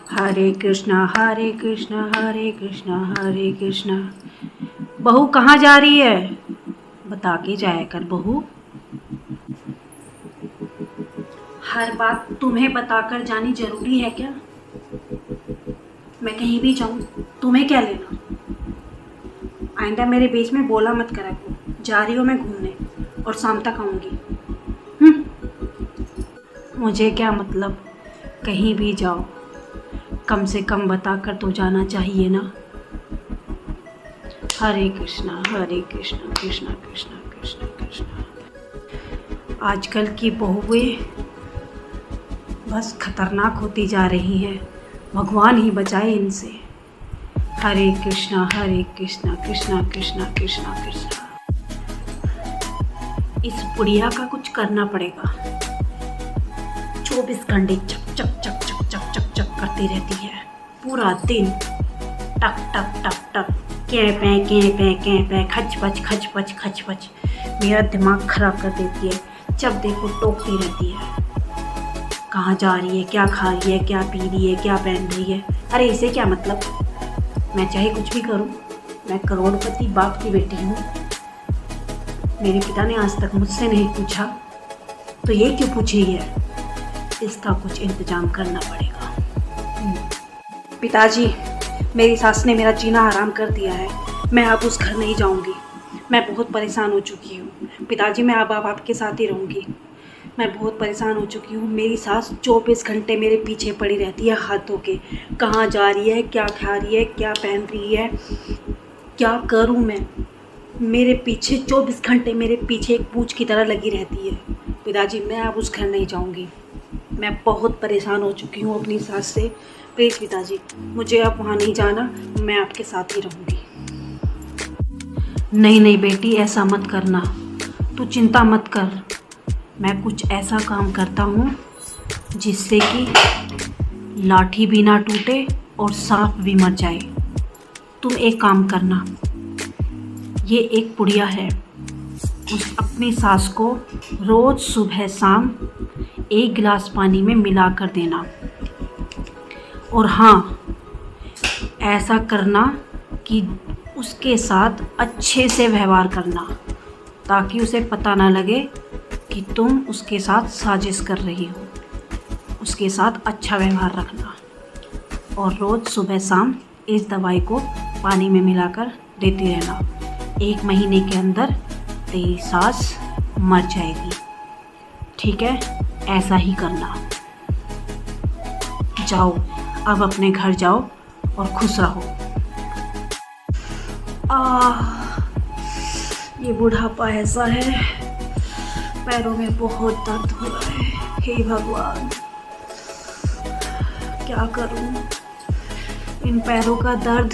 हरे कृष्णा हरे कृष्णा हरे कृष्णा हरे कृष्णा। बहू कहाँ जा रही है? बता के जाया कर बहू। हर बात तुम्हें बताकर जानी जरूरी है क्या? मैं कहीं भी जाऊं तुम्हें क्या लेना? आइंदा मेरे बीच में बोला मत करा करो। जा रही हो मैं घूमने और शाम तक आऊंगी। मुझे क्या मतलब, कहीं भी जाओ कम से कम बताकर तो जाना चाहिए ना। हरे कृष्णा कृष्णा कृष्णा कृष्णा कृष्णा। आजकल की बहुएं बस खतरनाक होती जा रही हैं, भगवान ही बचाए इनसे। हरे कृष्णा कृष्णा कृष्णा कृष्णा कृष्णा। इस बुढ़िया का कुछ करना पड़ेगा। 24 घंटे चक चक चक चक चक चक चक करती रहती है पूरा दिन। टक टक टक टक के पे खच पच। मेरा दिमाग खराब कर देती है। जब देखो टोकती रहती है। कहाँ जा रही है, क्या खा रही है, क्या पी रही है, क्या पहन रही है। अरे इसे क्या मतलब, मैं चाहे कुछ भी करूं, मैं करोड़पति बाप की बेटी हूँ। मेरे पिता ने आज तक मुझसे नहीं पूछा तो ये क्यों पूछ रही है? इसका कुछ इंतजाम करना पड़ेगा। पिताजी, मेरी सास ने मेरा जीना हराम कर दिया है। मैं अब उस घर नहीं जाऊंगी। मैं बहुत परेशान हो चुकी हूँ। पिताजी, मैं अब आपके साथ ही रहूँगी। मैं बहुत परेशान हो चुकी हूँ। मेरी सास 24 घंटे मेरे पीछे पड़ी रहती है हाथ धो के। कहाँ जा रही है, क्या खा रही है, क्या पहन रही है, क्या करूँ मैं? मेरे पीछे 24 घंटे मेरे पीछे एक पूंछ की तरह लगी रहती है। पिताजी, मैं अब उस घर नहीं जाऊँगी। मैं बहुत परेशान हो चुकी हूँ अपनी सास से। प्लीज़ पिताजी, मुझे अब वहाँ नहीं जाना। मैं आपके साथ ही रहूँगी। नहीं बेटी, ऐसा मत करना। तू चिंता मत कर। मैं कुछ ऐसा काम करता हूँ जिससे कि लाठी भी ना टूटे और सांप भी मर जाए। तुम एक काम करना, ये एक पुड़िया है, उस अपनी सास को रोज़ सुबह शाम 1 गिलास पानी में मिला कर देना। और हाँ, ऐसा करना कि उसके साथ अच्छे से व्यवहार करना, ताकि उसे पता ना लगे कि तुम उसके साथ साजिश कर रही हो। उसके साथ अच्छा व्यवहार रखना और रोज़ सुबह शाम इस दवाई को पानी में मिलाकर देती रहना। 1 महीने के अंदर तेरी सास मर जाएगी। ठीक है, ऐसा ही करना। जाओ, अब अपने घर जाओ और खुश रहो। ये बुढ़ापा ऐसा है, पैरों में बहुत दर्द हो रहा है। हे भगवान, क्या करूं? इन पैरों का दर्द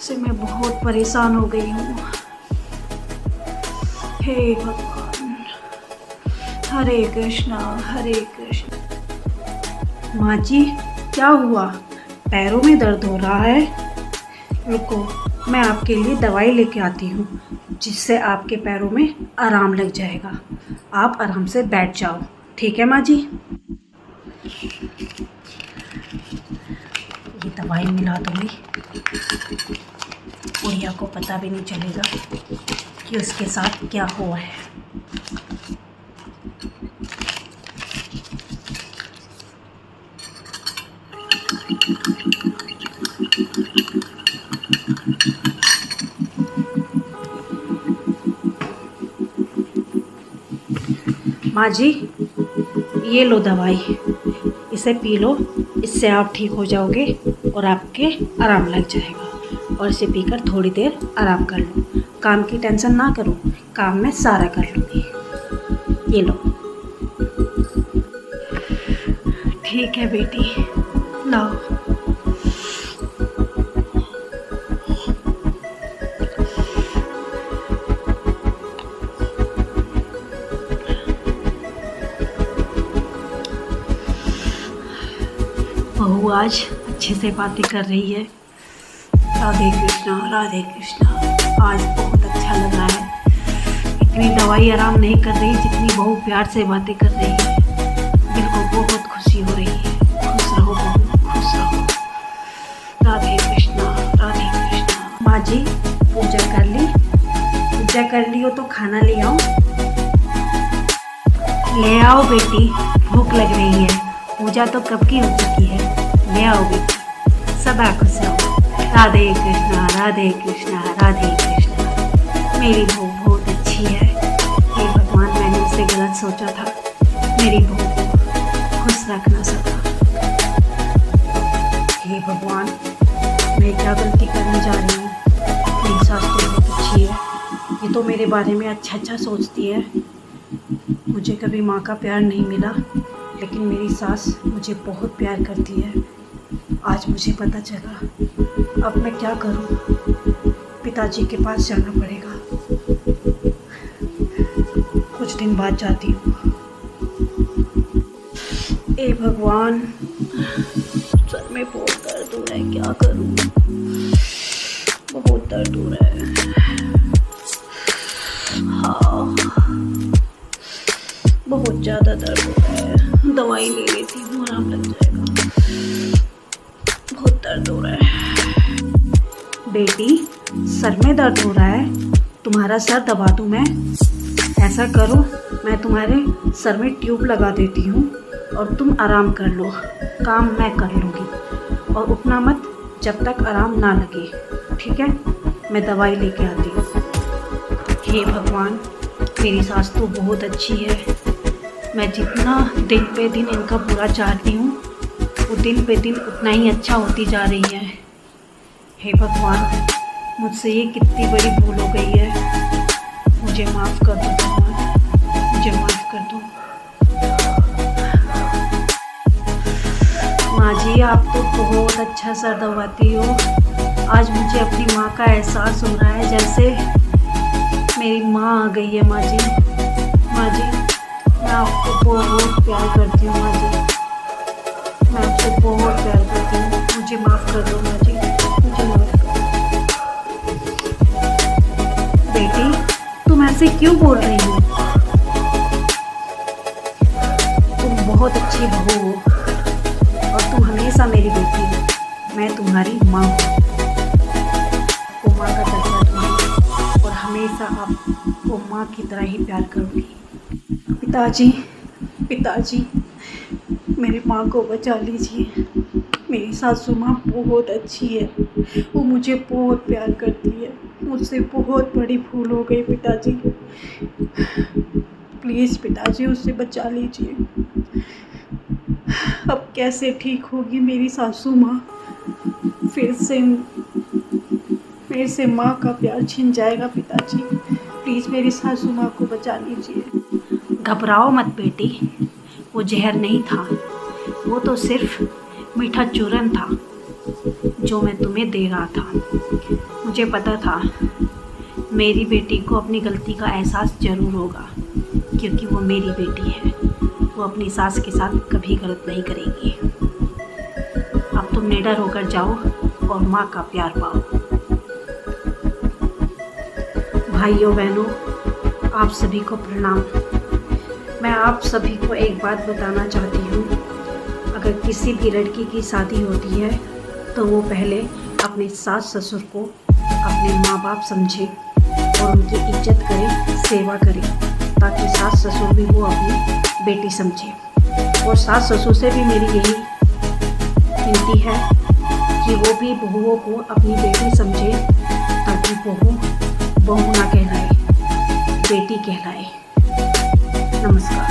से मैं बहुत परेशान हो गई हूँ। हे भगवान, हरे कृष्णा हरे कृष्णा। माँ जी, क्या हुआ? पैरों में दर्द हो रहा है? रुको, मैं आपके लिए दवाई लेके आती हूँ, जिससे आपके पैरों में आराम लग जाएगा। आप आराम से बैठ जाओ। ठीक है माँ जी? ये दवाई मिला दूँगी, बुढ़िया को पता भी नहीं चलेगा कि उसके साथ क्या हुआ है। माँ जी, ये लो दवाई, इसे पी लो। इससे आप ठीक हो जाओगे और आपके आराम लग जाएगा। और इसे पीकर थोड़ी देर आराम कर लो। काम की टेंशन ना करो, काम मैं सारा कर लूँगी। ये लो। ठीक है बेटी, लाओ। बहू आज अच्छे से बातें कर रही है। राधे कृष्णा राधे कृष्णा। आज बहुत अच्छा लग रहा है। इतनी दवाई आराम नहीं कर रही जितनी बहू प्यार से बातें कर रही है। दिल को बहुत खुशी हो रही है। खुश रहो बहू। कर ली हो तो खाना ले आओ। ले आओ बेटी, भूख लग रही है। पूजा तो कब की हो चुकी है। ले आओ बेटी, सब आंखों से आओ। राधे कृष्णा राधे कृष्णा राधे कृष्णा। मेरी बहू बहुत अच्छी है। हे भगवान, मैंने उससे गलत सोचा था। मेरी बहू को खुश रखना सका। हे भगवान, मैं क्या गलती करने जा रही हूँ। मेरी सास तो बहुत अच्छी है। ये तो मेरे बारे में अच्छा अच्छा सोचती है। मुझे कभी माँ का प्यार नहीं मिला, लेकिन मेरी सास मुझे बहुत प्यार करती है। आज मुझे पता चला। अब मैं क्या करूँ? पिताजी के पास जाना पड़ेगा। कुछ दिन बाद जाती हूँ। ए भगवान, सर में बहुत दर्द हो रहा है, क्या करूँ? बहुत दर्द हो रहा है। हाँ, बहुत ज़्यादा दर्द हो रहा है। दवाई ले लेती हूँ, आराम लग जाएगा। बहुत दर्द हो रहा है। बेटी, सर में दर्द हो रहा है, तुम्हारा सर दबा दूँ मैं? ऐसा करो, मैं तुम्हारे सर में ट्यूब लगा देती हूँ और तुम आराम कर लो। काम मैं कर लूँगी। और उठना मत जब तक आराम ना लगे, ठीक है? मैं दवाई लेके आती हूँ। हे भगवान, मेरी सास तो बहुत अच्छी है। मैं जितना दिन पे दिन इनका बुरा चाहती हूँ, वो दिन पे दिन उतना ही अच्छा होती जा रही है। हे भगवान, मुझसे ये कितनी बड़ी भूल हो गई है। मुझे माफ़ कर दो भगवान, मुझे माफ़ कर दो। माँ जी, आप तो बहुत अच्छा सर दबाती हो। आज मुझे अपनी माँ का एहसास हो रहा है, जैसे मेरी माँ आ गई है। माँ जी, माँ जी, मैं आपको बहुत प्यार करती हूँ। माँ जी, मैं आपको बहुत प्यार करती हूँ। मुझे माफ़ कर दो माँ जी, मुझे माफ़ कर दो। बेटी, तुम ऐसे क्यों बोल रही हो? तुम बहुत अच्छी बहू हो और तुम हमेशा मेरी बेटी हो। मैं तुम्हारी माँ हूँ। आपको माँ का दर्जा दूँगी और हमेशा आपको माँ की तरह ही प्यार करूँगी। पिताजी, पिताजी, मेरी माँ को बचा लीजिए। मेरी सासू माँ बहुत अच्छी है। वो मुझे बहुत प्यार करती है। मुझसे बहुत बड़ी भूल हो गई पिताजी। प्लीज़ पिताजी, उससे बचा लीजिए। अब कैसे ठीक होगी मेरी सासू माँ? फिर से माँ का प्यार छिन जाएगा पिताजी। प्लीज़ मेरी सासू माँ को बचा लीजिए। घबराओ मत बेटी, वो जहर नहीं था। वो तो सिर्फ मीठा चूरन था जो मैं तुम्हें दे रहा था। मुझे पता था मेरी बेटी को अपनी गलती का एहसास ज़रूर होगा, क्योंकि वो मेरी बेटी है। वो अपनी सास के साथ कभी गलत नहीं करेगी। अब तुम निडर होकर जाओ और माँ का प्यार पाओ। भाइयों बहनों, आप सभी को प्रणाम। मैं आप सभी को एक बात बताना चाहती हूँ। अगर किसी भी लड़की की शादी होती है तो वो पहले अपने सास ससुर को अपने माँ बाप समझे और उनकी इज्जत करे, सेवा करे, ताकि सास ससुर भी वो अपनी बेटी समझे। और सास ससुर से भी मेरी यही विनती है कि वो भी बहुओं को अपनी बेटी समझे, ताकि बहू ना कहलाए, बेटी कहलाए। नमस्कार।